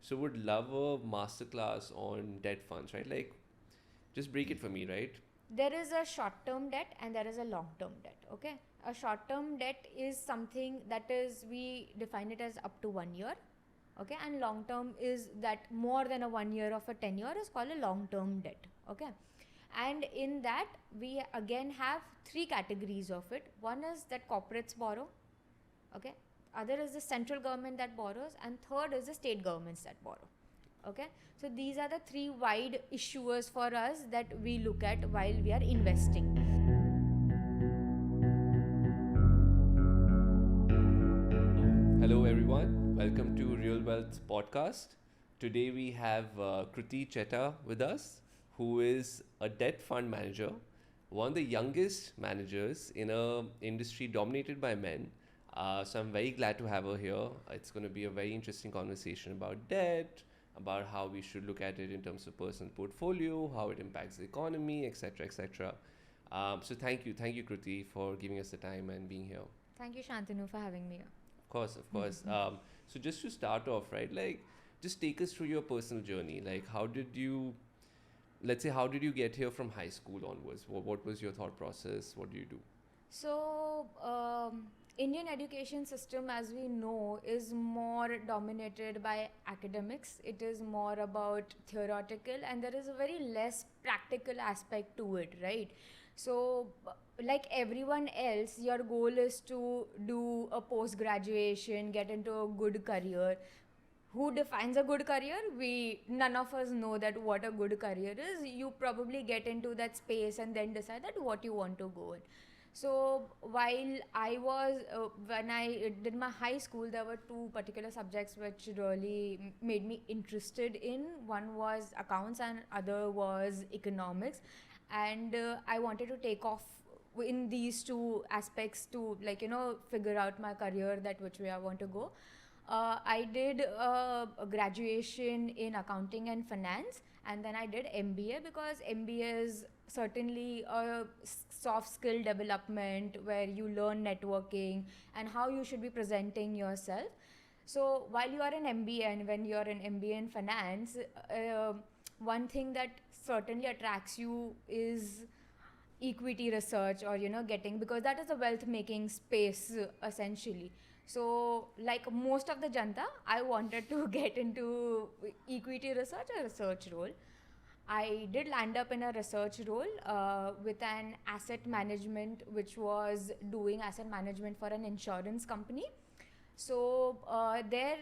So would love a masterclass on debt funds, right? Like, just break it for me, right? There is a short-term debt and there is a long-term debt. Okay, a short-term debt is something that is, we define it as up to 1 year. Okay, and long-term is that more than a 1 year of a tenure is called a long-term debt. Okay, and in that we again have three categories of it. One is that corporates borrow. Okay, other is the central government that borrows, and third is the state governments that borrow. Okay, so these are the three wide issuers for us that we look at while we are investing. Hello, everyone. Welcome to Real Wealth Podcast. Today we have Kruti Chheta with us, who is a debt fund manager, one of the youngest managers in a industry dominated by men. So I'm very glad to have her here. It's going to be a very interesting conversation about debt, about how we should look at it in terms of personal portfolio, how it impacts the economy, etc., etc. So thank you, Kruti, for giving us the time and being here. Thank you, Shantanu, for having me here. Of course, of course. So just to start off, right, like just take us through your personal journey. Like, let's say, how did you get here from high school onwards? What was your thought process? What do you do? So, Indian education system, as we know, is more dominated by academics. It is more about theoretical, and there is a very less practical aspect to it, right? So, like everyone else, your goal is to do a post graduation, get into a good career. Who defines a good career? None of us know that what a good career is. You probably get into that space and then decide that what you want to go in. So while I was when I did my high school, there were two particular subjects which really made me interested in. One was accounts and other was economics, and I wanted to take off in these two aspects to, like, figure out my career, that which way I want to go. I did a graduation in accounting and finance, and then I did MBA, because MBA is certainly a soft skill development where you learn networking and how you should be presenting yourself. So while you are in MBA and when you are in MBA in finance, one thing that certainly attracts you is equity research, or getting, because that is a wealth making space, essentially. So like most of the janta, I wanted to get into equity research, a research role. I did land up in a research role with an asset management, which was doing asset management for an insurance company. So there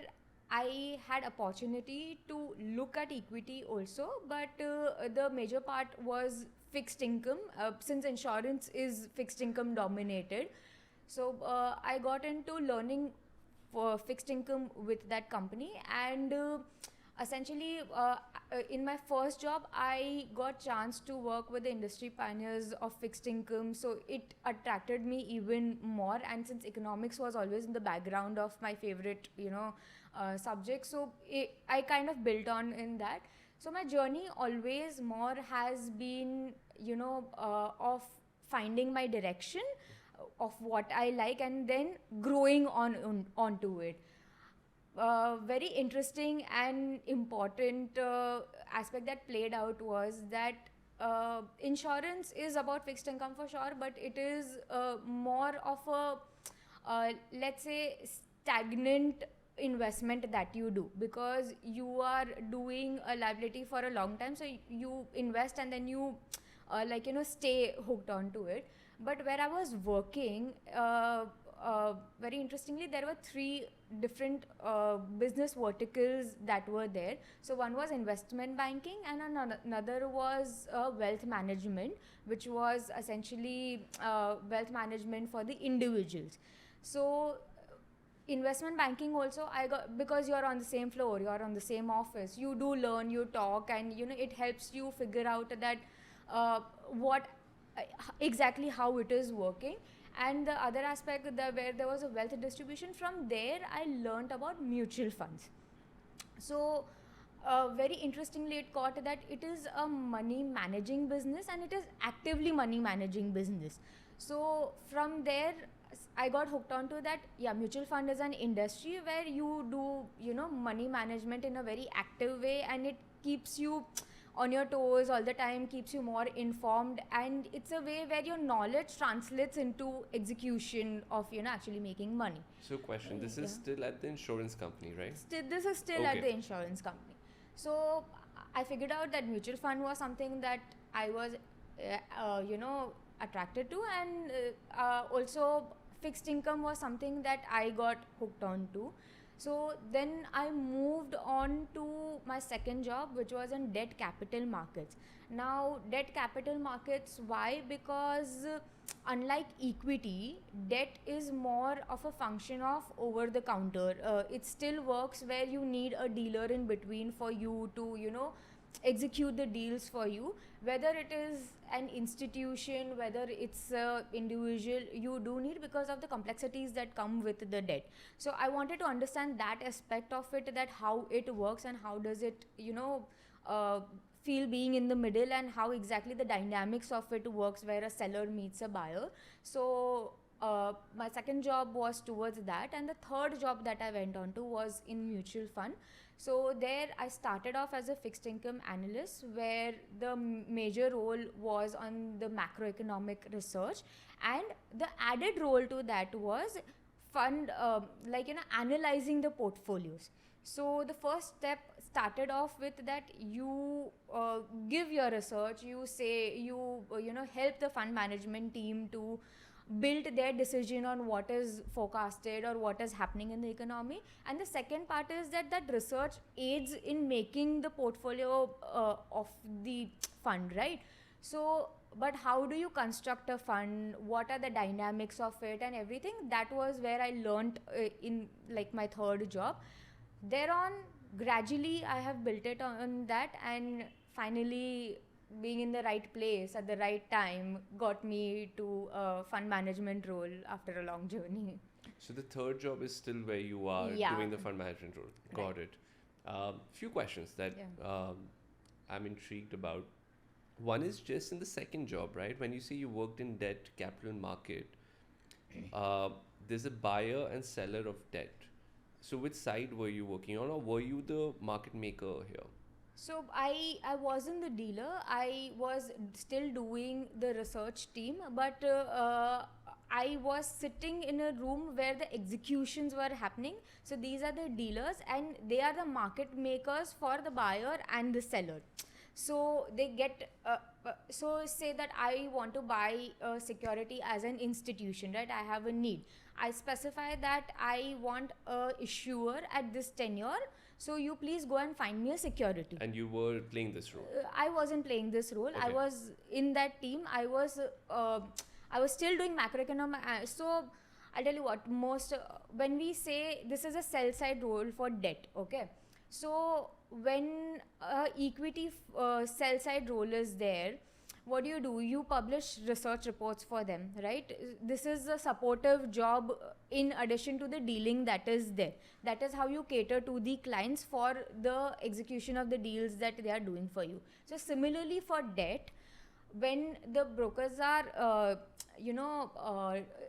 I had opportunity to look at equity also, but the major part was fixed income, since insurance is fixed income dominated. So I got into learning for fixed income with that company, and essentially in my first job I got chance to work with the industry pioneers of fixed income, so it attracted me even more. And since economics was always in the background of my favorite subject, so I kind of built on in that. So my journey always more has been of finding my direction of what I like, and then growing onto it. Very interesting and important aspect that played out was that insurance is about fixed income for sure, but it is more of a let's say stagnant investment that you do, because you are doing a liability for a long time, so you invest and then you stay hooked onto it. But where I was working, very interestingly, there were three different business verticals that were there. So one was investment banking, and another was wealth management, which was essentially wealth management for the individuals. So investment banking also I got, because you're on the same floor, you're on the same office, you do learn, you talk, and it helps you figure out that what exactly how it is working. And the other aspect, where there was a wealth distribution, from there I learned about mutual funds. So very interestingly, it caught that it is a money managing business, and it is actively money managing business. So from there, I got hooked onto that. Yeah, mutual fund is an industry where you do, money management in a very active way, and it keeps you on your toes all the time, keeps you more informed, and it's a way where your knowledge translates into execution of, actually making money. So, question: this is still at the insurance company, right? This is still at the insurance company. So I figured out that mutual fund was something that I was, attracted to, and also fixed income was something that I got hooked on to. So then I moved on to my second job, which was in debt capital markets. Now, debt capital markets, why? Because unlike equity, debt is more of a function of over the counter. It still works where you need a dealer in between for you to, execute the deals for you. Whether it is an institution, whether it's a individual, you do need, because of the complexities that come with the debt. So I wanted to understand that aspect of it, that how it works and how does it, feel being in the middle, and how exactly the dynamics of it works where a seller meets a buyer. So my second job was towards that, and the third job that I went on to was in mutual fund. So there I started off as a fixed income analyst, where the major role was on the macroeconomic research, and the added role to that was fund, analyzing the portfolios. So the first step started off with that you give your research, you say you help the fund management team to build their decision on what is forecasted or what is happening in the economy. And the second part is that research aids in making the portfolio of the fund, right? So but how do you construct a fund, what are the dynamics of it and everything, that was where I learned in like my third job. Thereon, gradually I have built it on that, and finally being in the right place at the right time got me to a fund management role after a long journey. So the third job is still where you are doing the fund management role. Got it. Few questions that I'm intrigued about. One is just in the second job, right? When you say you worked in debt capital market, there's a buyer and seller of debt. So which side were you working on, or were you the market maker here? So I wasn't the dealer. I was still doing the research team, but I was sitting in a room where the executions were happening. So these are the dealers, and they are the market makers for the buyer and the seller. So they get so say that I want to buy a security as an institution, right? I have a need. I specify that I want a issuer at this tenure, so you please go and find me a security. And you were playing this role? I wasn't playing this role. I was in that team. I was still doing macroeconomic. So I'll tell you what, most when we say this is a sell side role for debt, okay? So when equity sell side role is there, what do? You publish research reports for them, right? This is a supportive job in addition to the dealing that is there. That is how you cater to the clients for the execution of the deals that they are doing for you. So similarly for debt, when the brokers are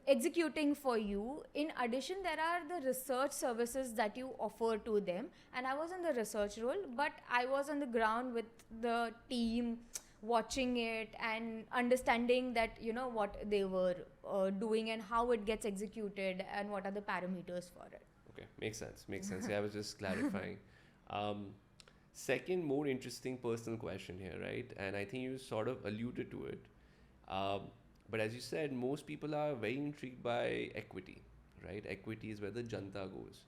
executing for you, in addition there are the research services that you offer to them, and I was in the research role, but I was on the ground with the team watching it and understanding that what they were doing and how it gets executed and what are the parameters for it. Okay, makes sense. Yeah, I was just clarifying. Second, more interesting personal question here, right? And I think you sort of alluded to it. But as you said, most people are very intrigued by equity, right? Equity is where the janta goes.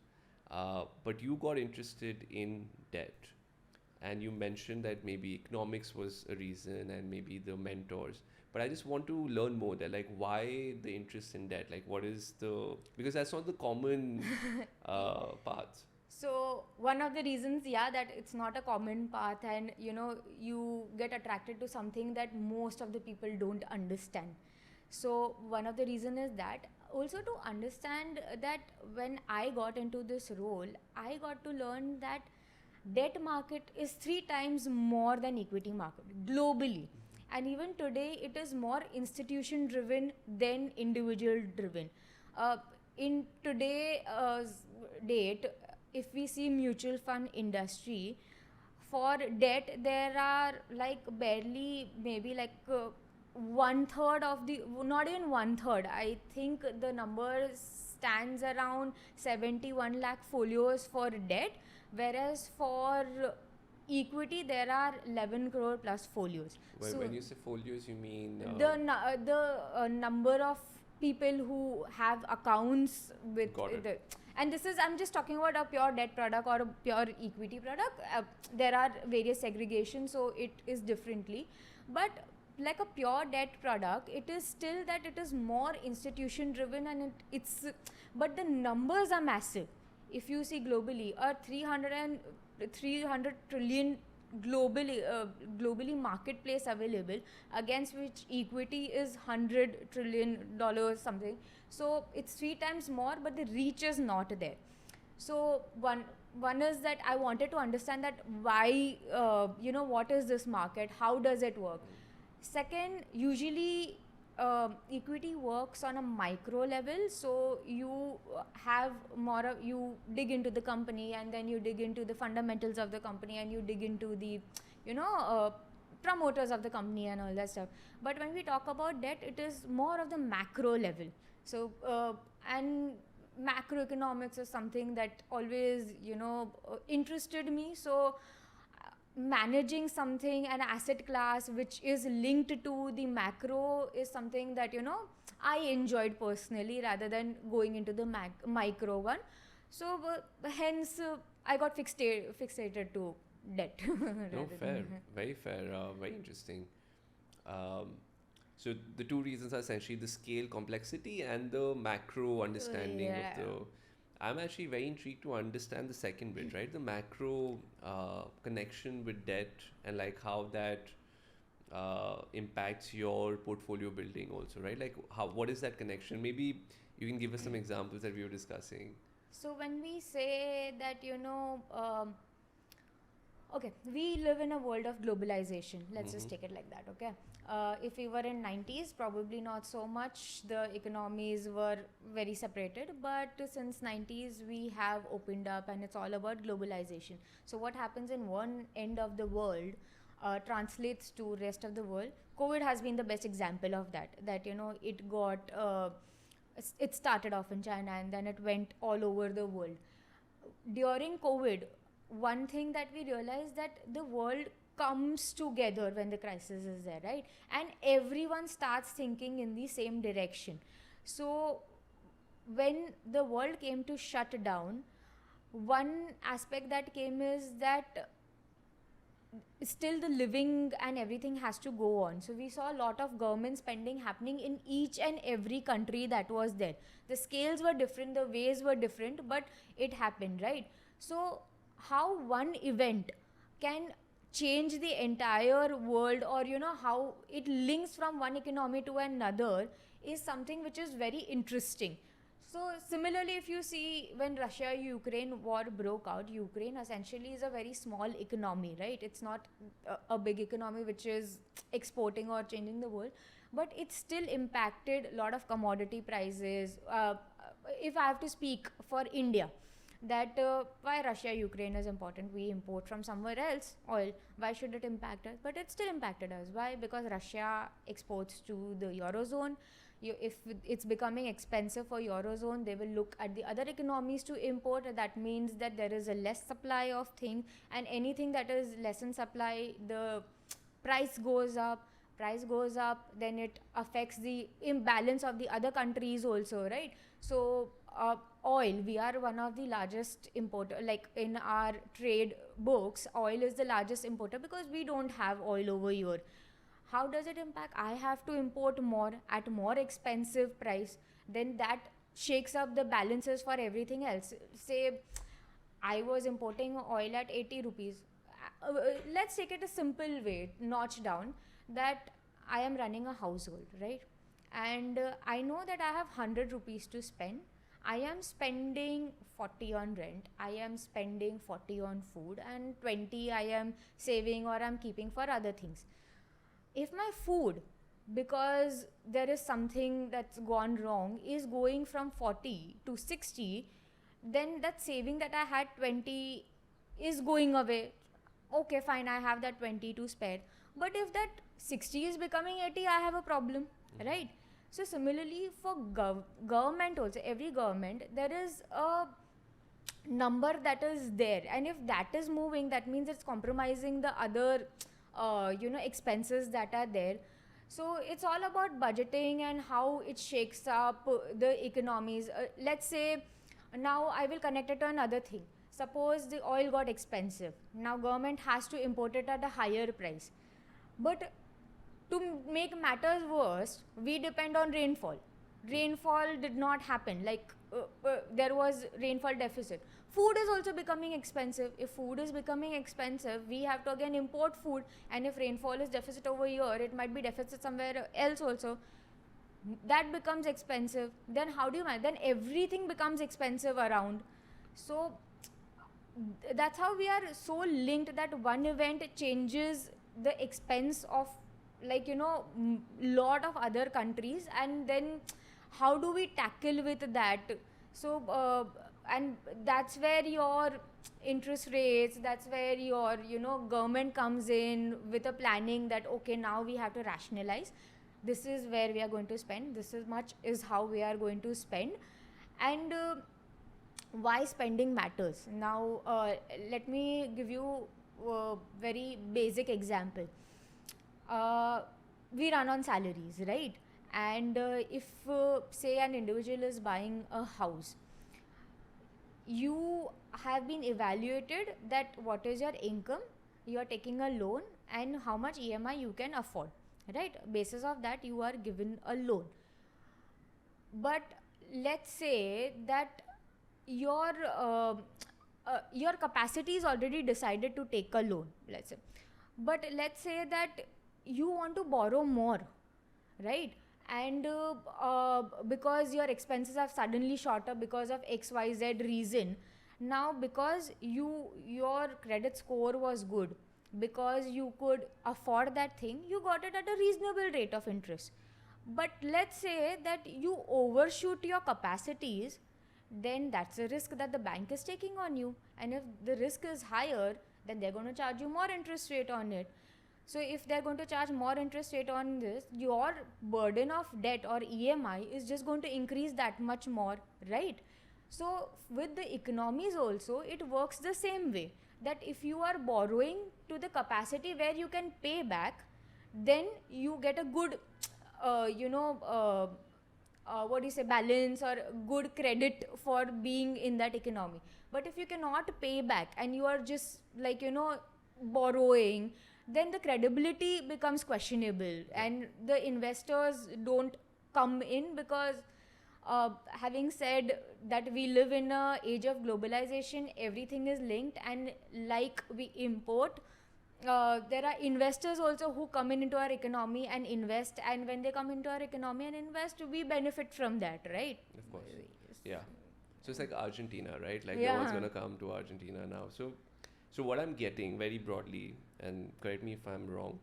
But you got interested in debt. And you mentioned that maybe economics was a reason and maybe the mentors. But I just want to learn more there. Like, why the interest in debt? Like, what is the... Because that's not the common path. So one of the reasons, that it's not a common path, and you get attracted to something that most of the people don't understand. So one of the reason is that. Also to understand that when I got into this role, I got to learn that debt market is 3 times more than equity market globally. And even today, it is more institution driven than individual driven. uh, in date, if we see mutual fund industry, for debt there are like barely maybe like one third of the, not even one third, I think the number stands around 71 lakh folios for debt, whereas for equity there are 11 crore plus folios. So When you say folios, you mean the number of people who have accounts with got it. the, and this is, I'm just talking about a pure debt product or a pure equity product. There are various segregations, so it is differently, but like a pure debt product, it is still that it is more institution driven, and it's but the numbers are massive. If you see globally, a 300 trillion globally marketplace available, against which equity is $100 trillion something, so it's 3 times more, but the reach is not there. So one is that I wanted to understand that why, what is this market, how does it work. Second, usually equity works on a micro level, so you have more you dig into the company, and then you dig into the fundamentals of the company, and you dig into the promoters of the company and all that stuff. But when we talk about debt, it is more of the macro level. So and macroeconomics is something that always interested me. So managing something, an asset class which is linked to the macro, is something that I enjoyed personally, rather than going into the micro one. So hence I got fixated to debt. No, fair, very fair, very interesting. Um, so the two reasons are essentially the scale complexity and the macro understanding of Yeah. the. I'm actually very intrigued to understand the second bit, right? The macro connection with debt, and like how that impacts your portfolio building also, right? Like what is that connection? Maybe you can give us some examples that we were discussing. So when we say that, okay, we live in a world of globalization. Let's just take it like that, okay? If we were in 90s, probably not so much. The economies were very separated, but since 90s, we have opened up, and it's all about globalization. So what happens in one end of the world translates to rest of the world. COVID has been the best example of that. That it got it started off in China, and then it went all over the world. During COVID, one thing that we realized, that the world comes together when the crisis is there, right? And everyone starts thinking in the same direction. So when the world came to shut down, one aspect that came is that still the living and everything has to go on. So we saw a lot of government spending happening in each and every country that was there. The scales were different, the ways were different, but it happened, right? So how one event can change the entire world, or how it links from one economy to another, is something which is very interesting. So similarly, if you see, when Russia-Ukraine war broke out, Ukraine essentially is a very small economy, right? It's not a big economy which is exporting or changing the world, but it still impacted a lot of commodity prices. If I have to speak for India, that why Russia-Ukraine is important. We import from somewhere else oil. Why should it impact us? But it still impacted us. Why? Because Russia exports to the Eurozone. If it's becoming expensive for Eurozone, they will look at the other economies to import. That means that there is a less supply of things, and anything that is less in supply, the price goes up. Then it affects the imbalance of the other countries also, right? So oil, we are one of the largest importer, like in our trade books, oil is the largest importer, because we don't have oil over here. How does it impact? I have to import more at more expensive price. Then that shakes up the balances for everything else. Say I was importing oil at 80 rupees. Let's take it a simple way, notch down, that I am running a household, right? And I know that I have 100 rupees to spend. I am spending 40 on rent, I am spending 40 on food, and 20 I am saving or I'm keeping for other things. If my food because there is something that's gone wrong, is going from 40 to 60, then that saving that I had 20 is going away. Okay, fine, I have that 20 to spare. But if that 60 is becoming 80, I have a problem, right? So similarly for government also, every government, there is a number that is there, and if that is moving, that means it's compromising the other expenses that are there. So it's all about budgeting and how it shakes up the economies. Let's say now I will connect it to another thing. Suppose the oil got expensive, now government has to import it at a higher price, but to make matters worse, we depend on rainfall. Rainfall did not happen, like there was rainfall deficit. Food is also becoming expensive. If food is becoming expensive, we have to again import food, and if rainfall is deficit over here, it might be deficit somewhere else also. That becomes expensive. Then how do you manage? Then everything becomes expensive around. So that's how we are so linked, that one event changes the expense of, like, lot of other countries, and then how do we tackle with that? So and that's where your interest rates, that's where your government comes in with a planning that okay, now we have to rationalize, this is where we are going to spend, this is much is how we are going to spend. And why spending matters. Now let me give you a very basic example. We run on salaries, right? And if say an individual is buying a house, you have been evaluated that what is your income, you are taking a loan, and how much EMI you can afford, right? Basis of that you are given a loan. But let's say that your capacity is already decided to take a loan, let's say. But let's say that you want to borrow more, right? And because your expenses have suddenly shot up because of XYZ reason, now because your credit score was good, because you could afford that thing, you got it at a reasonable rate of interest. But let's say that you overshoot your capacities, then that's a risk that the bank is taking on you, and if the risk is higher, then they're going to charge you more interest rate on it. So if they're going to charge more interest rate on this, your burden of debt or EMI is just going to increase that much more, right? So with the economies also, it works the same way, that if you are borrowing to the capacity where you can pay back, then you get a good balance or good credit for being in that economy. But if you cannot pay back and you are just borrowing, then the credibility becomes questionable, and the investors don't come in, because having said that we live in a age of globalization, everything is linked, and like we import, there are investors also who come into our economy and invest, and when they come into our economy and invest, we benefit from that, right? Of course. Yeah. So it's like Argentina, right? Like Yeah. no one's going to come to Argentina now. So what I'm getting very broadly, and correct me if I'm wrong,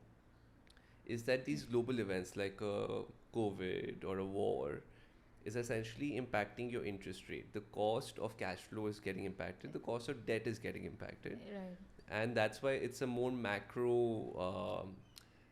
is that these global events like a COVID or a war is essentially impacting your interest rate. The cost of cash flow is getting impacted. The cost of debt is getting impacted. Right. And that's why it's a more macro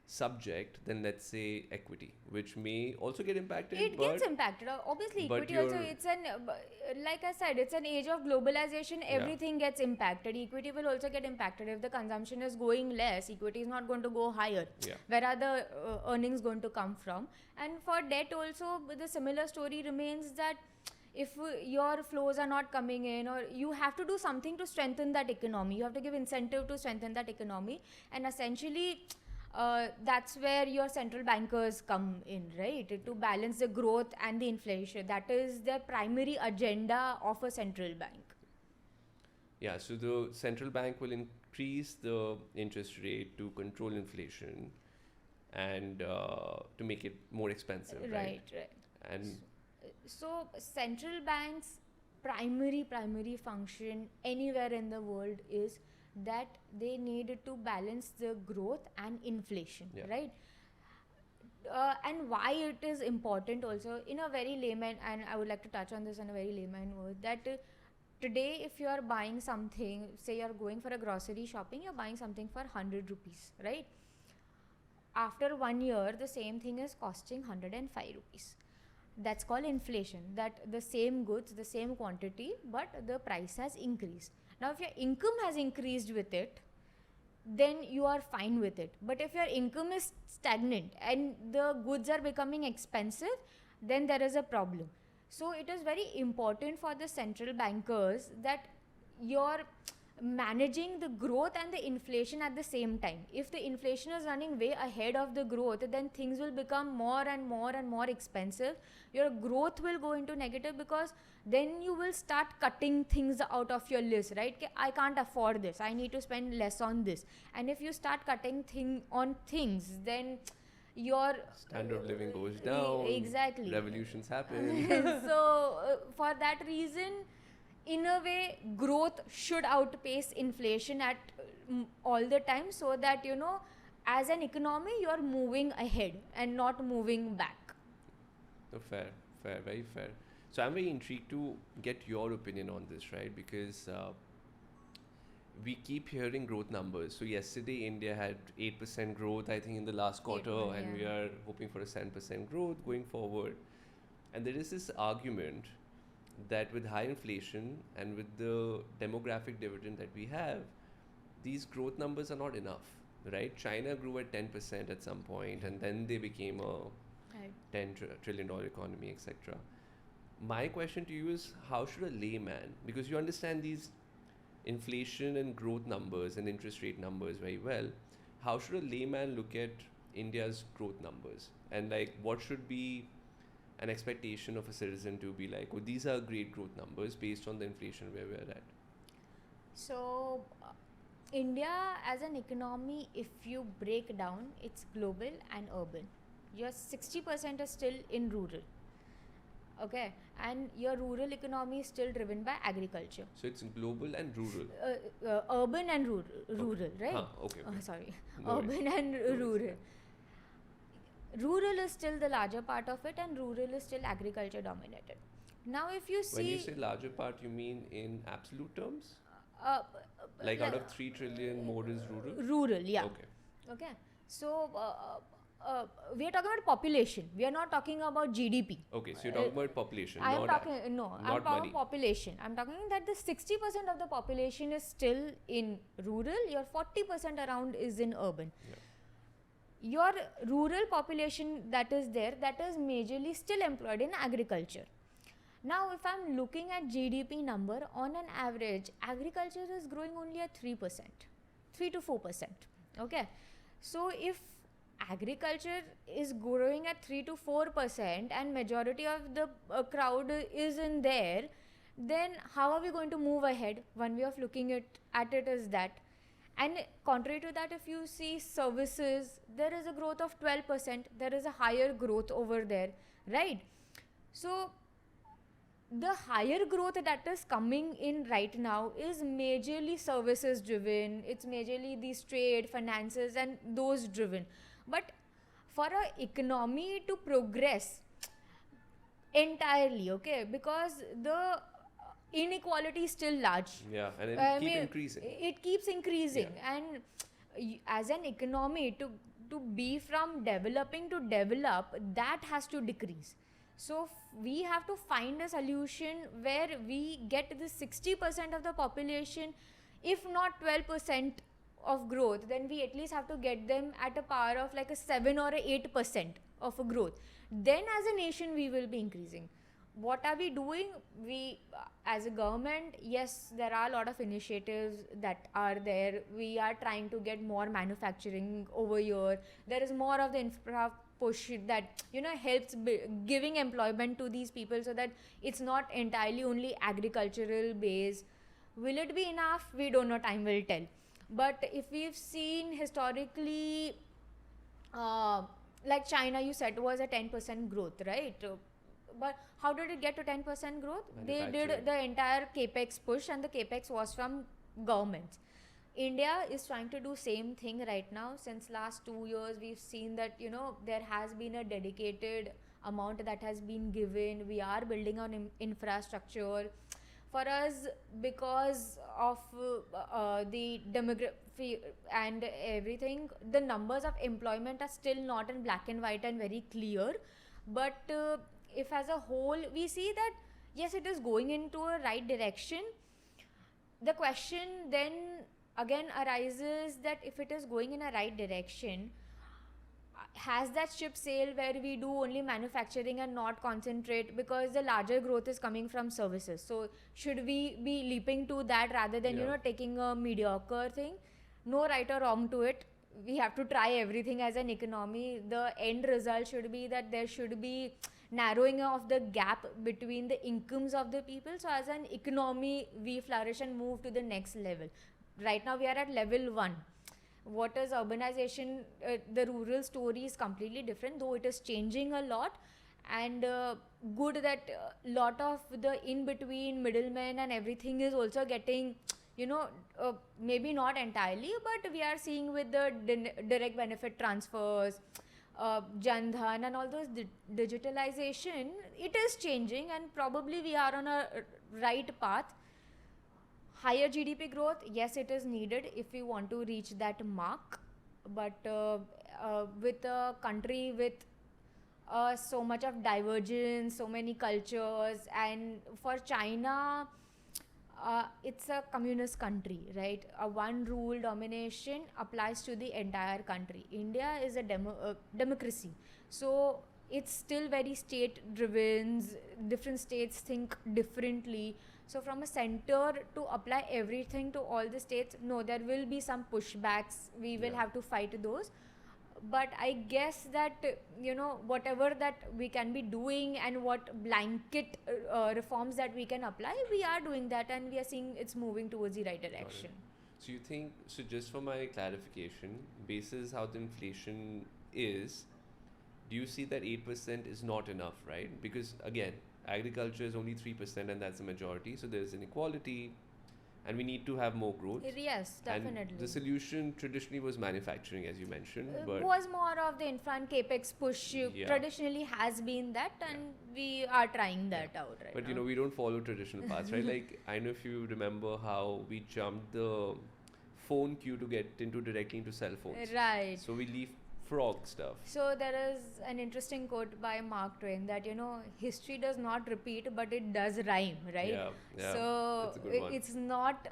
subject than, let's say, equity, which may also get impacted. It gets impacted. Obviously, but equity also, it's like I said, it's an age of globalization. Everything gets impacted. Equity will also get impacted. If the consumption is going less, equity is not going to go higher. Yeah. Where are the earnings going to come from? And for debt also, the similar story remains, that if your flows are not coming in, or you have to do something to strengthen that economy, you have to give incentive to strengthen that economy, and essentially that's where your central bankers come in, right? To balance the growth and the inflation. That is the primary agenda of a central bank. Yeah, so the central bank will increase the interest rate to control inflation and to make it more expensive, right? Right. And so central banks' primary function anywhere in the world is that they need to balance the growth and inflation, right? And why it is important also in a very layman, and I would like to touch on this in a very layman word, that today if you are buying something, say you are going for a grocery shopping, you're buying something for 100 rupees, right? After 1 year the same thing is costing 105 rupees. That's called inflation, that the same goods, the same quantity, but the price has increased. Now if your income has increased with it, then you are fine with it. But if your income is stagnant and the goods are becoming expensive, then there is a problem. So it is very important for the central bankers that you're managing the growth and the inflation at the same time. If the inflation is running way ahead of the growth, then things will become more and more and more expensive. Your growth will go into negative, because then you will start cutting things out of your list, right? I can't afford this, I need to spend less on this. And if you start cutting on things, then your Standard of living goes down. Exactly. Revolutions happen. So for that reason, in a way, growth should outpace inflation at all the time, so that as an economy you are moving ahead and not moving back. Fair, very fair. So I'm very intrigued to get your opinion on this, right? Because we keep hearing growth numbers. So yesterday India had 8% growth, I think, in the last quarter, and we are hoping for a 7% growth going forward. And there is this argument that with high inflation and with the demographic dividend that we have, these growth numbers are not enough, right? China grew at 10% at some point, and then they became a $10 trillion economy, etc. My question to you is, how should a layman, because you understand these inflation and growth numbers and interest rate numbers very well, how should a layman look at India's growth numbers? And like, what should be an expectation of a citizen to be like, oh, these are great growth numbers based on the inflation where we're at? So India as an economy, if you break down, it's global and urban. Your 60% is still in rural, okay, and your rural economy is still driven by agriculture. So it's global and rural. Urban and rural, right? Okay. Sorry, no urban worries. and No rural. worries. Rural is still the larger part of it, and rural is still agriculture dominated. Now if you see, When you say larger part, you mean in absolute terms? Like out of 3 trillion, more is rural? Rural, yeah. Okay. So we are talking about population. We are not talking about GDP. Okay, so you're talking about population. I'm talking not about money. population. I'm talking that the 60% of the population is still in rural. Your 40% around is in urban. Yeah. Your rural population that is there, that is majorly still employed in agriculture. Now, if I'm looking at GDP number, on an average, agriculture is growing only at 3%, 3 to 4%. Okay, so if agriculture is growing at 3 to 4% and majority of the crowd is in there, then how are we going to move ahead? One way of looking at it is that. And contrary to that, if you see services, there is a growth of 12%. There is a higher growth over there, right? So the higher growth that is coming in right now is majorly services driven. It's majorly these trade, finances and those driven. But for an economy to progress entirely, okay, because the inequality is still large. Yeah, and it keeps increasing. It keeps increasing, Yeah. and as an economy, to be from developing to develop, that has to decrease. So we have to find a solution where we get the 60% of the population, if not 12% of growth, then we at least have to get them at a power of like a 7 or a 8% of a growth. Then as a nation we will be increasing. What are we doing? We as a government, yes, there are a lot of initiatives that are there. We are trying to get more manufacturing over here. There is more of the infra push that helps giving employment to these people, so that it's not entirely only agricultural based. Will it be enough? We don't know, time will tell. But if we've seen historically, like China, you said was a 10% growth, right? But how did it get to 10% growth? They did the entire capex push, and the capex was from governments. India is trying to do same thing right now. Since last 2 years, we've seen that there has been a dedicated amount that has been given. We are building on infrastructure. For us, because of the demography and everything, the numbers of employment are still not in black and white and very clear. But if as a whole we see that yes, it is going into a right direction, the question then again arises that if it is going in a right direction, has that ship sailed where we do only manufacturing and not concentrate, because the larger growth is coming from services? So should we be leaping to that rather than taking a mediocre thing? No right or wrong to it. We have to try everything as an economy. The end result should be that there should be narrowing of the gap between the incomes of the people, so as an economy we flourish and move to the next level. Right now we are at level 1. What is urbanization? The rural story is completely different, though it is changing a lot. And good that lot of the in between middlemen and everything is also getting, maybe not entirely, but we are seeing with the direct benefit transfers, Jan Dhan and all those digitalization, it is changing, and probably we are on a right path. Higher GDP growth, yes, it is needed if we want to reach that mark. But with a country with so much of divergence, so many cultures, and for China, it's a communist country, right? A one rule domination applies to the entire country. India is a democracy, so it's still very state driven. Different states think differently. So from a center to apply everything to all the states, no, there will be some pushbacks. We will have to fight those. But I guess that whatever that we can be doing and what blanket reforms that we can apply, we are doing that, and we are seeing it's moving towards the right direction. So you think, so just for my clarification, basis how the inflation is, do you see that 8% is not enough, right? Because again, agriculture is only 3% and that's the majority, so there's inequality and we need to have more growth. Yes, definitely. And the solution traditionally was manufacturing, as you mentioned, but was more of the infra and capex push. Traditionally has been that, and we are trying that out right but now. we don't follow traditional paths, right? Like, I know if you remember how we jumped the phone queue to get directly into cell phones, right? So we leave frog stuff. So there is an interesting quote by Mark Twain that history does not repeat, but it does rhyme, right? Yeah, so it's not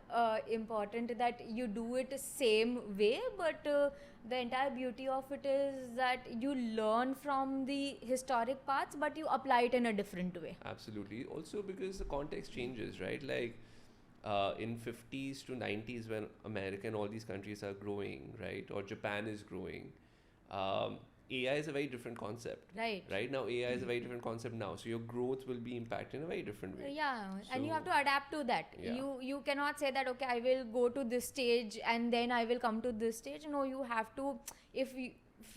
important that you do it the same way, but the entire beauty of it is that you learn from the historic paths, but you apply it in a different way. Absolutely. Also because the context changes, right? Like in 50s to 90s, when America and all these countries are growing, right, or Japan is growing, AI is a very different concept. Right now, AI is a very different concept now. So your growth will be impacted in a very different way. And you have to adapt to that. You cannot say that, okay, I will go to this stage and then I will come to this stage. No, you have to, if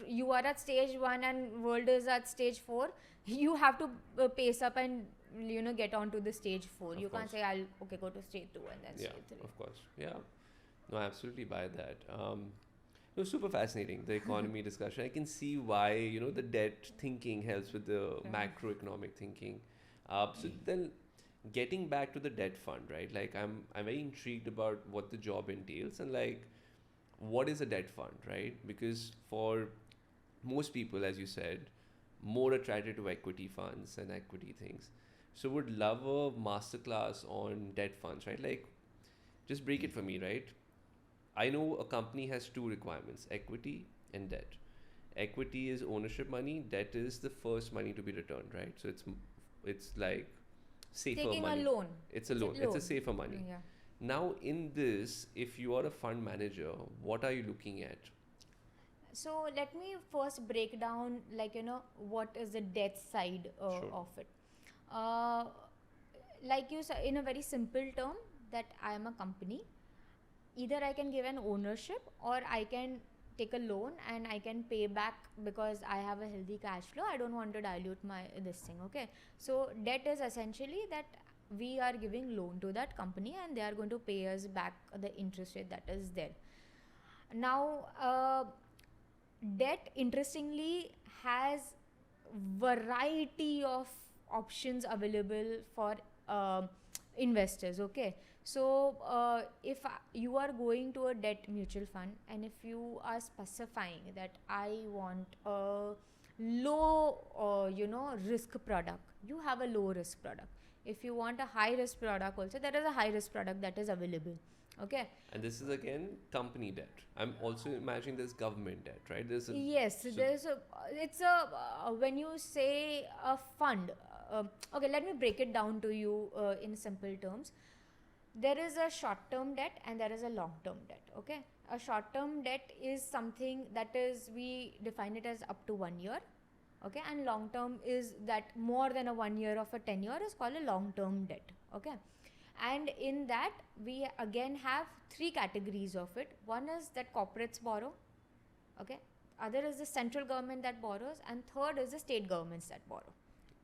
you are at stage 1 and world is at stage 4, you have to pace up and get on to the stage 4. You can't say I'll go to stage 2 and then stage 3. Of course. No, I absolutely buy that. No, super fascinating, the economy discussion. I can see why, the debt thinking helps with the macroeconomic thinking. So then getting back to the debt fund, right? Like I'm very intrigued about what the job entails and like what is a debt fund, right? Because for most people, as you said, more attracted to equity funds and equity things. So would love a masterclass on debt funds, right? Like just break it for me, right? I know a company has two requirements, equity and debt. Equity is ownership money, debt is the first money to be returned, right? So it's like safer Taking money. A loan. It's a loan. It's a safer money. Yeah. Now in this, if you are a fund manager, what are you looking at? So let me first break down what is the debt side of it. Like you said, in a very simple term, that I am a company. Either I can give an ownership or I can take a loan and I can pay back because I have a healthy cash flow. I don't want to dilute this thing, okay? So debt is essentially that we are giving loan to that company and they are going to pay us back the interest rate that is there. Now, debt interestingly has variety of options available for investors. Okay, so if you are going to a debt mutual fund and if you are specifying that I want a low risk product, you have a low risk product. If you want a high risk product also, there is a high risk product that is available. Okay. And this is again company debt. I'm also imagining there's government debt, right? Yes, there's a. It's a when you say a fund. Okay, let me break it down to you in simple terms. There is a short-term debt and there is a long-term debt. Okay, a short-term debt is something that is, we define it as up to 1 year. Okay, and long-term is that more than a 1 year of a tenure is called a long-term debt. Okay. And in that, we again have three categories of it. One is that corporates borrow, okay. Other is the central government that borrows, and third is the state governments that borrow,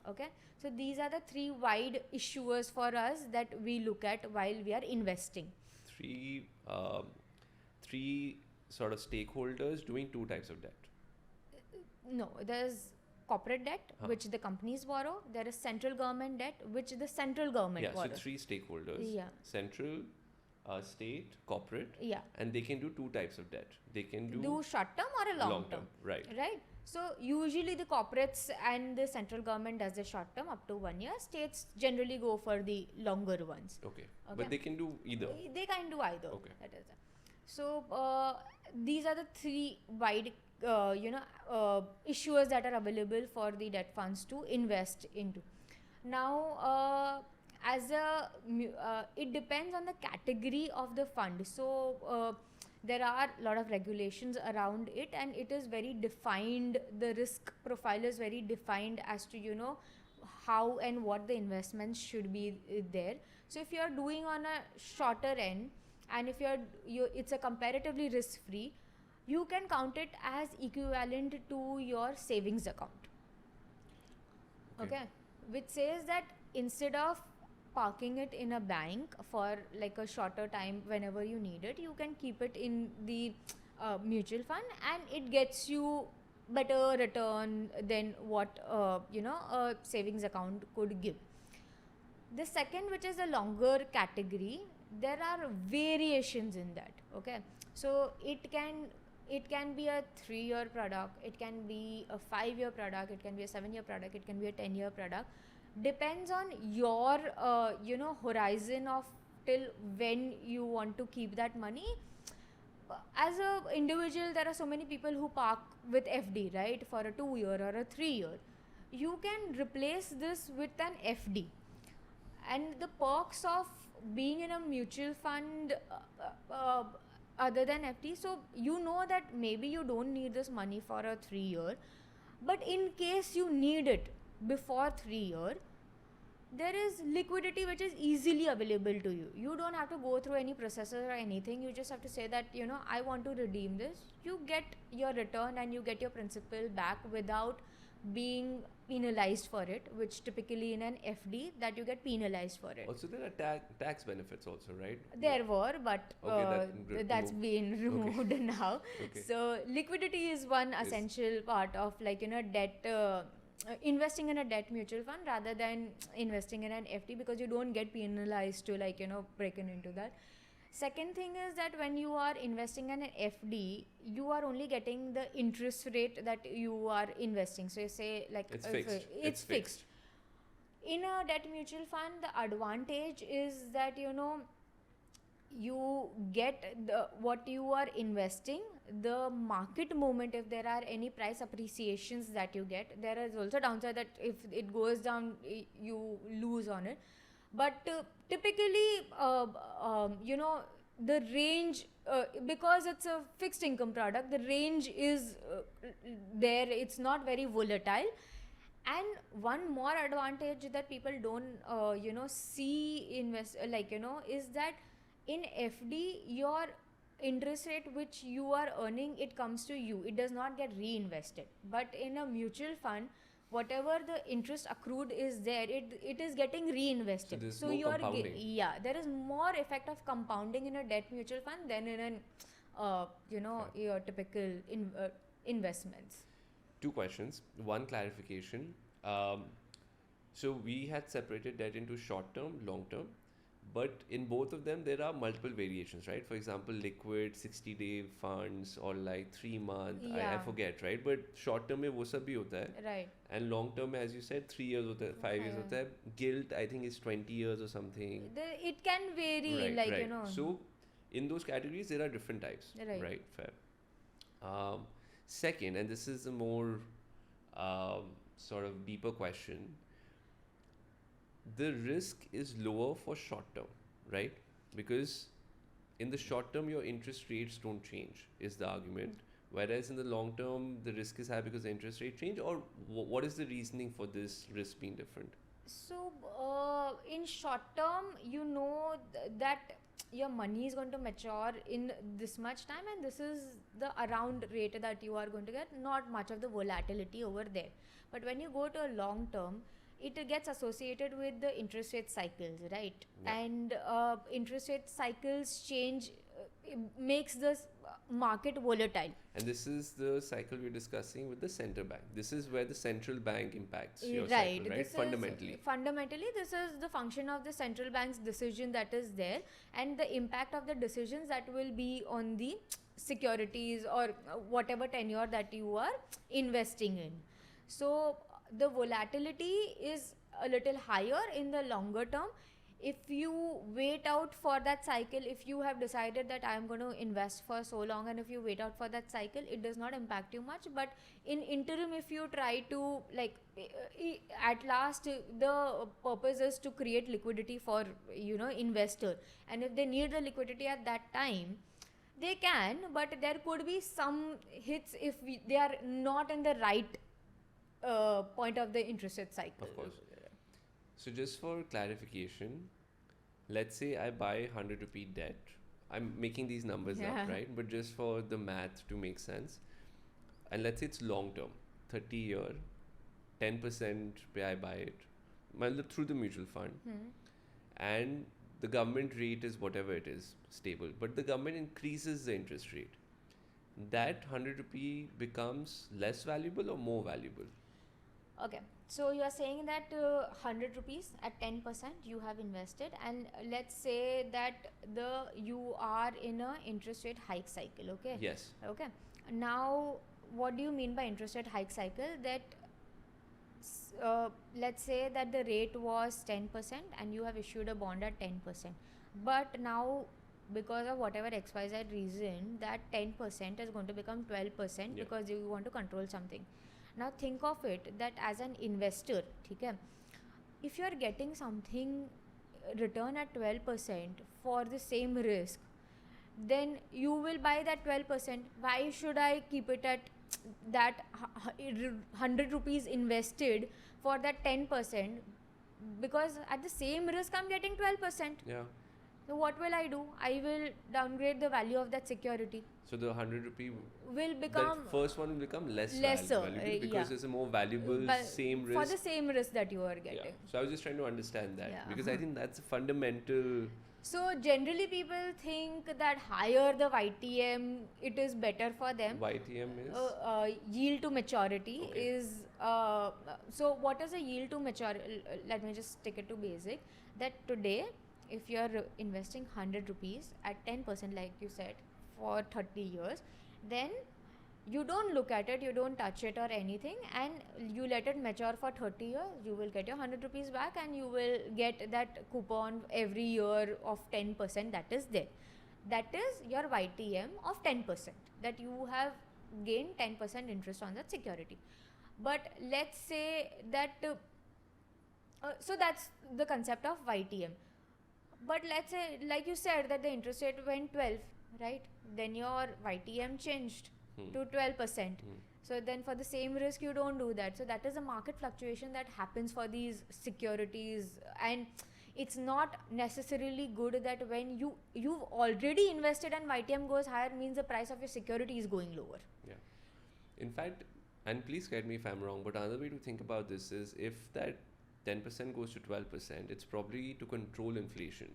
okay. So these are the three wide issuers for us that we look at while we are investing. Three sort of stakeholders doing two types of debt. No, there's corporate debt, which the companies borrow. There is central government debt, which the central government borrows. So three stakeholders. Yeah. Central, state, corporate. Yeah. And they can do two types of debt. They can do short term or a long term. Right. Right. So usually the corporates and the central government does the short term up to 1 year. States generally go for the longer ones. Okay. But they can do either. They can do either. Okay. That is it. So these are the three wide issuers that are available for the debt funds to invest into. Now, it depends on the category of the fund. So there are a lot of regulations around it, and it is very defined. The risk profile is very defined as to how and what the investments should be there. So if you are doing on a shorter end, and if it's a comparatively risk free, you can count it as equivalent to your savings account. Okay. Which says that instead of parking it in a bank for like a shorter time whenever you need it, you can keep it in the mutual fund, and it gets you better return than what a savings account could give. The second, which is a longer category, there are variations in that. Okay, so it can be a 3-year product, it can be a 5-year product, it can be a 7-year product, it can be a 10-year product. Depends on your horizon of till when you want to keep that money. As a individual, there are so many people who park with FD, right, for a 2-year or a 3-year. You can replace this with an FD, and the perks of being in a mutual fund other than FD, so you know that maybe you don't need this money for a 3-year, but in case you need it before 3-year, there is liquidity which is easily available to you. You don't have to go through any processes or anything. You just have to say that I want to redeem this. You get your return and you get your principal back without being penalized for it, which typically in an FD that you get penalized for it. Also, there are tax benefits also, right? There were, but that's been removed now. Okay. So liquidity is one essential part of debt. Investing in a debt mutual fund rather than investing in an FD, because you don't get penalized to breaking into that. Second thing is that when you are investing in an FD, you are only getting the interest rate that you are investing. So you say it's fixed. In a debt mutual fund, the advantage is that you get what you are investing, the market movement. If there are any price appreciations that you get, there is also downside that if it goes down, you lose on it. But typically, the range, because it's a fixed income product, the range is there. It's not very volatile. And one more advantage that people don't, see is that in FD, your interest rate which you are earning, it comes to you. It does not get reinvested. But in a mutual fund, whatever the interest accrued is there, it is getting reinvested. there's So more you are compounding. there is more effect of compounding in a debt mutual fund than in an your typical investments. Two questions. One clarification. So we had separated debt into short term, long term, but in both of them there are multiple variations, right? For example, liquid 60-day funds or like 3 month. I Yeah. forget, right? But short term में वो सब भी होता है. Right. And long term में, as you said, 3 years होता है, 5 years Yeah. होता है. Gilt I think is 20 years or something. It can vary, Right, like right. you know. So in those categories there are different types. Right. Fair. Second, and this is a more sort of deeper question, the risk is lower for short term, right? Because in the short term your interest rates don't change, is the argument. Whereas in the long term the risk is high because the interest rate change, or what is the reasoning for this risk being different? So in short term, that your money is going to mature in this much time, and this is the around rate that you are going to get, not much of the volatility over there. But when you go to a long term, it gets associated with the interest rate cycles, right? Yeah. And interest rate cycles change, makes the market volatile. And this is the cycle we're discussing with the central bank. This is where the central bank impacts your Right. cycle, right? Fundamentally, this is the function of the central bank's decision that is there, and the impact of the decisions that will be on the securities or whatever tenure that you are investing in. So the volatility is a little higher in the longer term. If you wait out for that cycle, if you have decided that I am going to invest for so long, and if you wait out for that cycle, it does not impact you much. But in interim, if you try to, like, at last the purpose is to create liquidity for investor, and if they need the liquidity at that time, they can, but there could be some hits if they are not in the right point of the interest rate cycle. Of course. So just for clarification, let's say I buy 100 rupee debt. I'm making these numbers up, right? But just for the math to make sense. And let's say it's long term, 30 year, 10% I buy it through the mutual fund. And the government rate is whatever it is, stable. But the government increases the interest rate. That 100 rupee becomes less valuable or more valuable? Okay, so you are saying that 100 rupees at 10% you have invested, and let's say that you are in a interest rate hike cycle, okay? Yes. Okay. Now, what do you mean by interest rate hike cycle? That let's say that the rate was 10% and you have issued a bond at 10%. But now, because of whatever XYZ reason, that 10% is going to become 12% because you want to control something. Now think of it that as an investor, okay, if you are getting something return at 12% for the same risk, then you will buy that 12%. Why should I keep it at that 100 rupees invested for that 10%? Because at the same risk I'm getting 12%. Yeah. So what will I do? I will downgrade the value of that security. So the 100 rupee will become, the first one will become lesser valuable because it's a more valuable same risk. For the same risk that you are getting. Yeah. So I was just trying to understand that because I think that's a fundamental. So generally people think that higher the YTM, it is better for them. YTM is? Yield to maturity is, so what is a yield to maturity? Let me just stick it to basic. That today, if you are investing 100 rupees at 10%, like you said, for 30 years, then you don't look at it, you don't touch it or anything, and you let it mature for 30 years, you will get your 100 rupees back, and you will get that coupon every year of 10% that is there. That is your YTM of 10%, that you have gained 10% interest on that security. But let's say that, so that's the concept of YTM. But let's say, like you said, that the interest rate went 12, right? Then your YTM changed to 12%. So then for the same risk, you don't do that. So that is a market fluctuation that happens for these securities, and it's not necessarily good that when you've already invested and YTM goes higher, means the price of your security is going lower. Yeah. In fact, And please correct me if I'm wrong, but another way to think about this is if that 10% goes to 12%, it's probably to control inflation.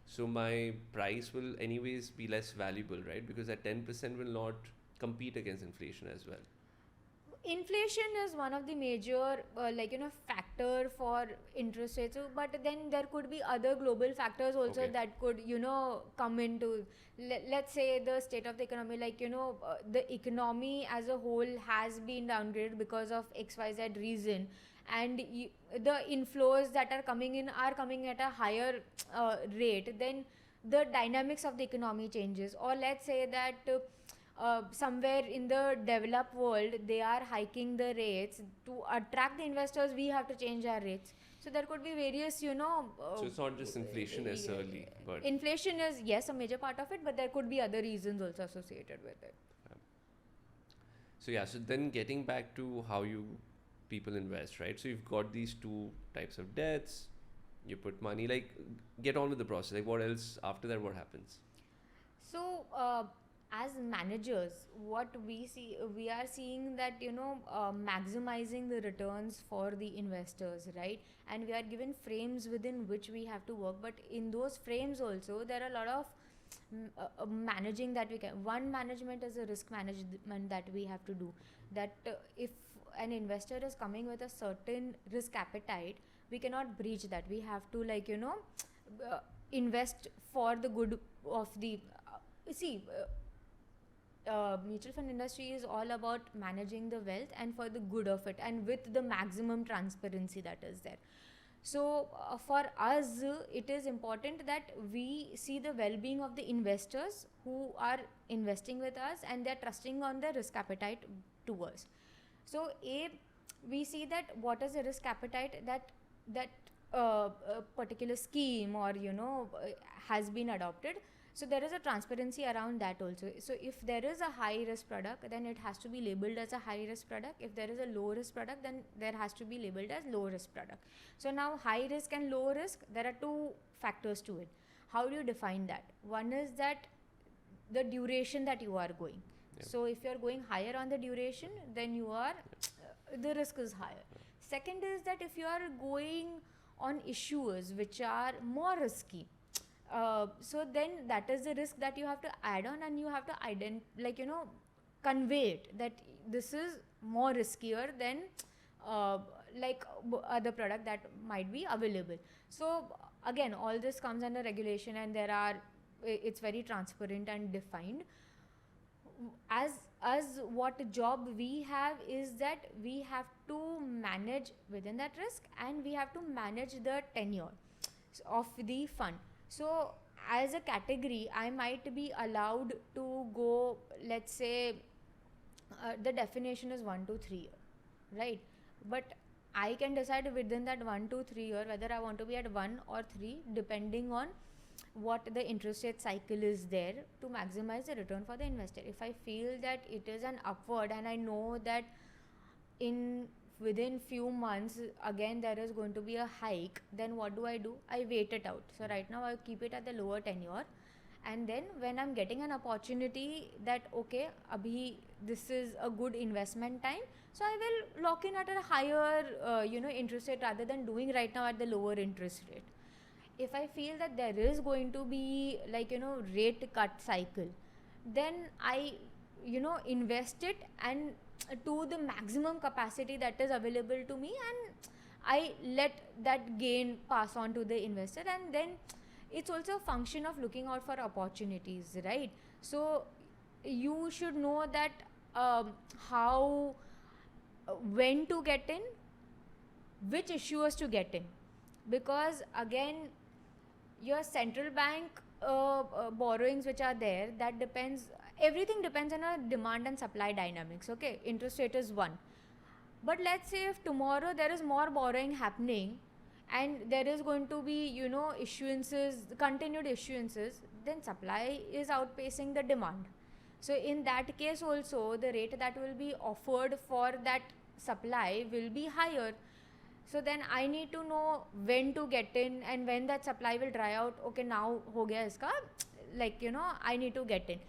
So my price will anyways be less valuable, right? Because that 10% will not compete against inflation as well. Inflation is one of the major factor for interest rates. So, but then there could be other global factors also Okay. that could come into, let's say, the state of the economy, the economy as a whole has been downgraded because of xyz reason, and the inflows that are coming at a higher rate, then the dynamics of the economy changes. Or let's say that somewhere in the developed world they are hiking the rates to attract the investors, we have to change our rates. So there could be various So it's not just inflation necessarily, but inflation is, yes, a major part of it, but there could be other reasons also associated with it. so yeah. So then getting back to how you people invest, right? So you've got these two types of debts. You put money, like get on with the process. Like what else after that? What happens? So, as managers, what we are seeing that maximizing the returns for the investors, right? And we are given frames within which we have to work. But in those frames also, there are a lot of managing that we can. One management is a risk management that we have to do. That if an investor is coming with a certain risk appetite, we cannot breach that. We have to invest for the good of the see mutual fund industry is all about managing the wealth and for the good of it, and with the maximum transparency that is there. So for us, it is important that we see the well-being of the investors who are investing with us, and they're trusting on their risk appetite to us. So we see that what is the risk appetite that a particular scheme or has been adopted. So there is a transparency around that also. So if there is a high risk product, then it has to be labeled as a high risk product. If there is a low risk product, then there has to be labeled as low risk product. So now high risk and low risk, there are two factors to it. How do you define that? One is that the duration that you are going. Yeah. So if you are going higher on the duration, then you are the risk is higher. Second is that if you are going on issues which are more risky, so then that is the risk that you have to add on, and you have to convey it that this is more riskier than other product that might be available. So again, all this comes under regulation, and it's very transparent and defined. As what job we have is that we have to manage within that risk, and we have to manage the tenure of the fund. So as a category, I might be allowed to go, let's say the definition is 1 to 3 year, right? But I can decide within that 1 to 3 year whether I want to be at 1 or 3, depending on what the interest rate cycle is there, to maximize the return for the investor. If I feel that it is an upward, and I know that within few months again there is going to be a hike, then what do? I wait it out. So right now I keep it at the lower tenure, and then when I'm getting an opportunity that okay, abhi this is a good investment time, so I will lock in at a higher interest rate rather than doing right now at the lower interest rate. If I feel that there is going to be rate cut cycle, then I invest it and to the maximum capacity that is available to me, and I let that gain pass on to the investor. And then it's also a function of looking out for opportunities, right? So you should know that how when to get in, which issuers to get in, because again your central bank borrowings which are there, that depends, everything depends on a demand and supply dynamics. Okay, interest rate is one, but let's say if tomorrow there is more borrowing happening and there is going to be issuances, continued issuances, then supply is outpacing the demand. So in that case also, the rate that will be offered for that supply will be higher. So then I need to know when to get in, and when that supply will dry out. Okay, now ho gaya iska, I need to get in.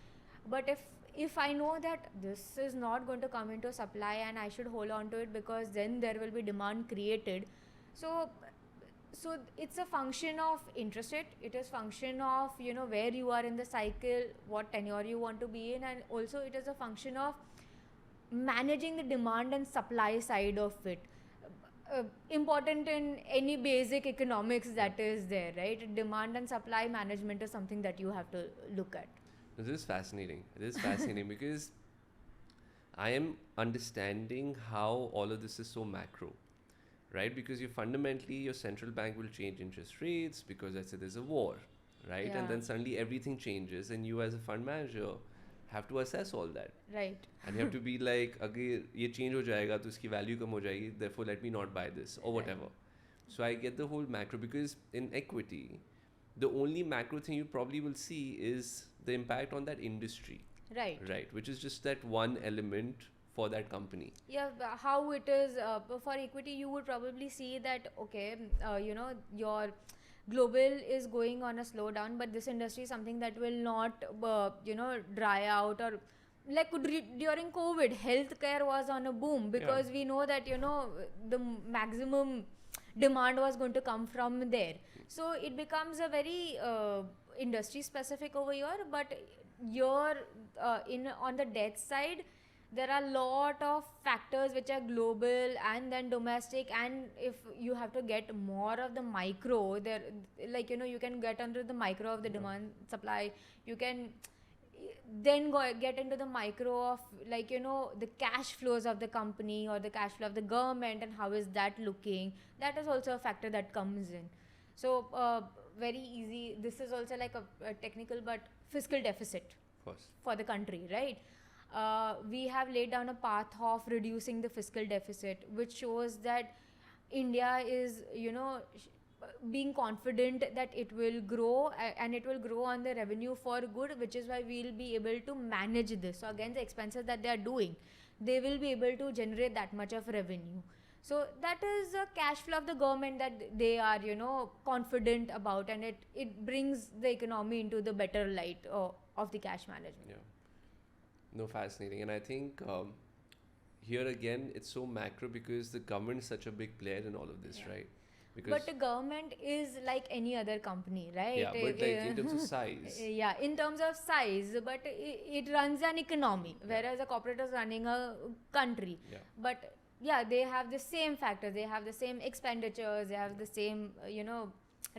But if if I know that this is not going to come into supply and I should hold on to it, because then there will be demand created. So it's a function of interest rate, it is function of where you are in the cycle, what tenure you want to be in, and also it is a function of managing the demand and supply side of it. Important in any basic economics that is there, right? Demand and supply management is something that you have to look at. This is fascinating. This is fascinating because I am understanding how all of this is so macro, right? Because you fundamentally, your central bank will change interest rates because let's say there's a war, right? Yeah. And then suddenly everything changes, and you as a fund manager have to assess all that. Right. And you have to be like, अगर ये change हो जाएगा तो इसकी value कम हो जाएगी, therefore let me not buy this or whatever. So I get the whole macro, because in equity, the only macro thing you probably will see is the impact on that industry, Right. right? Which is just that one element for that company. Yeah, how it is for equity, you would probably see that, okay, your global is going on a slowdown, but this industry is something that will not, dry out. Or like during COVID, healthcare was on a boom because we know that, the maximum demand was going to come from there. So it becomes a very industry specific over here, but you're on the debt side, there are a lot of factors which are global and then domestic, and if you have to get more of the micro there, like you can get under the micro of the demand supply, you can then get into the micro of the cash flows of the company or the cash flow of the government and how is that looking. That is also a factor that comes in. So very easy, this is also like a technical but fiscal deficit for the country, right? We have laid down a path of reducing the fiscal deficit, which shows that India is, being confident that it will grow, and it will grow on the revenue for good, which is why we'll be able to manage this. So again, the expenses that they are doing, they will be able to generate that much of revenue. So that is a cash flow of the government that they are, confident about, and it brings the economy into the better light of the cash management. Yeah. No, fascinating. And I think here again, it's so macro because the government is such a big player in all of this, right? Because but the government is like any other company, right? Yeah, but like in terms of size. Yeah, in terms of size, but it runs an economy, whereas a corporate is running a country. Yeah. But yeah, they have the same factors, they have the same expenditures, they have the same,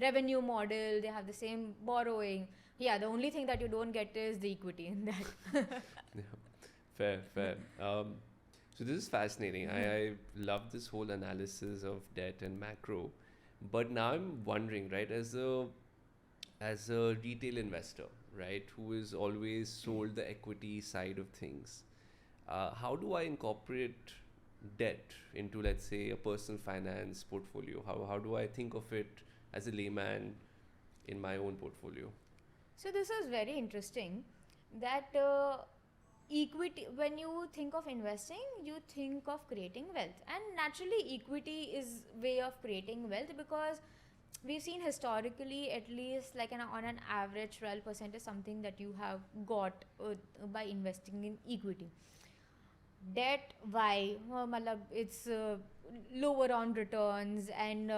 revenue model, they have the same borrowing. Yeah, the only thing that you don't get is the equity in that. Yeah. Fair. So this is fascinating. I love this whole analysis of debt and macro. But now I'm wondering, right, as a retail investor, right, who is always sold the equity side of things, how do I incorporate debt into, let's say, a personal finance portfolio? How do I think of it as a layman in my own portfolio? So this is very interesting that equity, when you think of investing, you think of creating wealth, and naturally equity is way of creating wealth, because we've seen historically at least like on an average 12% is something that you have got by investing in equity. Debt, why? It's lower on returns, and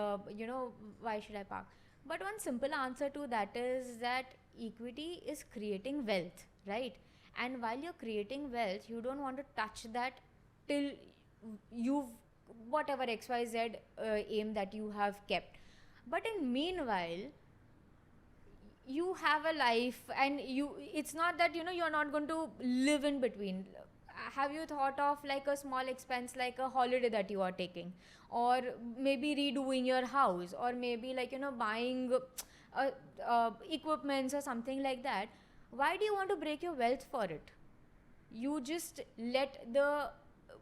why should I park? But one simple answer to that is that equity is creating wealth, right? And while you're creating wealth, you don't want to touch that till you've whatever XYZ aim that you have kept. But in meanwhile, you have a life, and it's not that you're not going to live in between. Have you thought of like a small expense, like a holiday that you are taking, or maybe redoing your house, or maybe like buying equipments or something like that? Why do you want to break your wealth for it? You just let the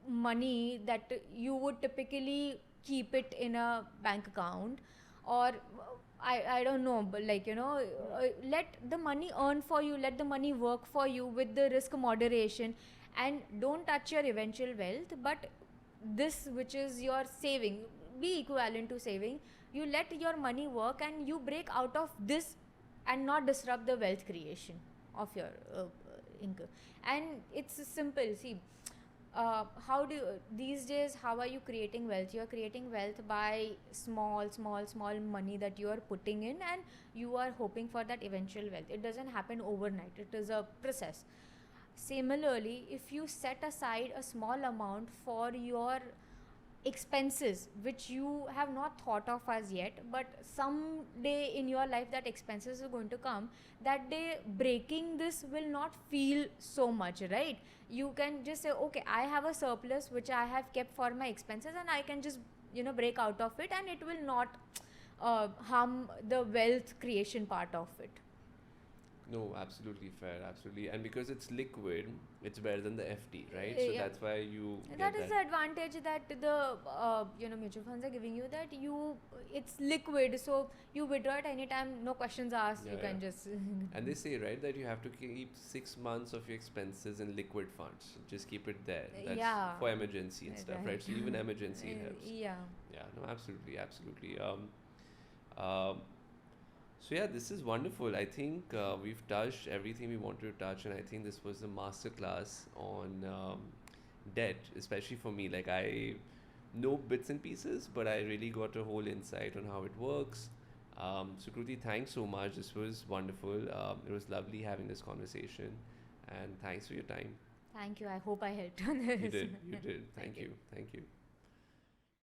money that you would typically keep it in a bank account, or I don't know, but let the money earn for you, let the money work for you with the risk moderation, and don't touch your eventual wealth. But this, which is your saving, be equivalent to saving. You let your money work and you break out of this and not disrupt the wealth creation of your income. And it's simple. See, how do you, these days, how are you creating wealth? You are creating wealth by small money that you are putting in, and you are hoping for that eventual wealth. It doesn't happen overnight, it is a process. Similarly, if you set aside a small amount for your expenses which you have not thought of as yet, but someday in your life that expenses are going to come, that day breaking this will not feel so much, right? You can just say, okay, I have a surplus which I have kept for my expenses, and I can just break out of it, and it will not harm the wealth creation part of it. No, absolutely fair, absolutely. And because it's liquid, it's better than the FD, right? So Yeah. that's why you That get is that. the advantage that the mutual funds are giving you, that it's liquid, so you withdraw at any time, no questions asked, Yeah, you yeah. can just And they say, right, that you have to keep 6 months of your expenses in liquid funds. Just keep it there. That's yeah, for emergency and stuff, right? So even emergency helps. yeah. Yeah, no, absolutely, absolutely. Um, so yeah, this is wonderful. I think we've touched everything we wanted to touch, and I think this was a masterclass on debt, especially for me. Like I know bits and pieces, but I really got a whole insight on how it works. So Kruti, thanks so much. This was wonderful. It was lovely having this conversation, and thanks for your time. Thank you, I hope I helped on this. You did. You did. Thank Thank you. you. Thank you.